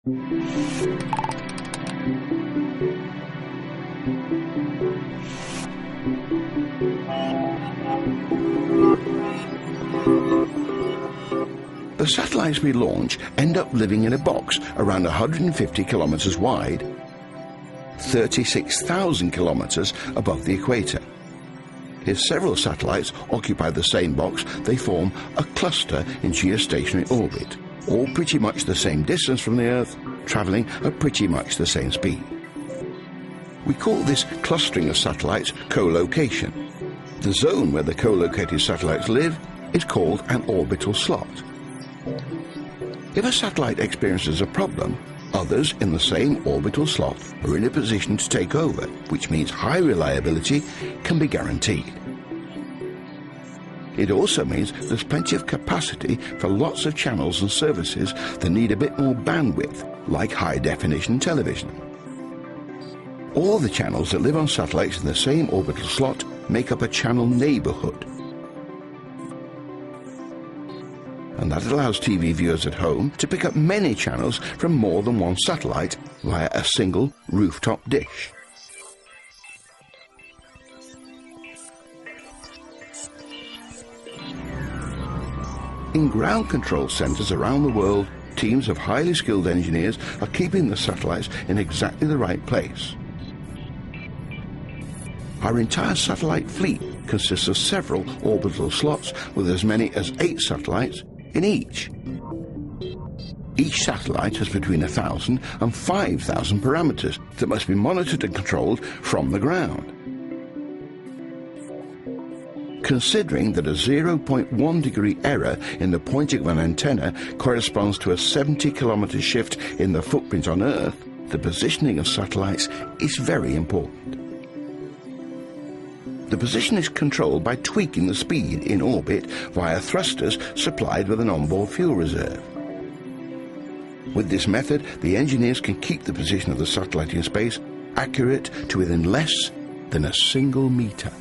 The satellites we launch end up living in a box around 150 kilometers wide, 36,000 kilometers above the equator. If several satellites occupy the same box, they form a cluster in geostationary orbit, all pretty much the same distance from the Earth, travelling at pretty much the same speed. We call this clustering of satellites co-location. The zone where the co-located satellites live is called an orbital slot. If a satellite experiences a problem, others in the same orbital slot are in a position to take over, which means high reliability can be guaranteed. It also means there's plenty of capacity for lots of channels and services that need a bit more bandwidth, like high-definition television. All the channels that live on satellites in the same orbital slot make up a channel neighborhood. And that allows TV viewers at home to pick up many channels from more than one satellite via a single rooftop dish. In ground control centres around the world, teams of highly skilled engineers are keeping the satellites in exactly the right place. Our entire satellite fleet consists of several orbital slots with as many as 8 satellites in each. Each satellite has between 1,000 and 5,000 parameters that must be monitored and controlled from the ground. Considering that a 0.1 degree error in the pointing of an antenna corresponds to a 70-kilometer shift in the footprint on Earth, the positioning of satellites is very important. The position is controlled by tweaking the speed in orbit via thrusters supplied with an onboard fuel reserve. With this method, the engineers can keep the position of the satellite in space accurate to within less than a single meter.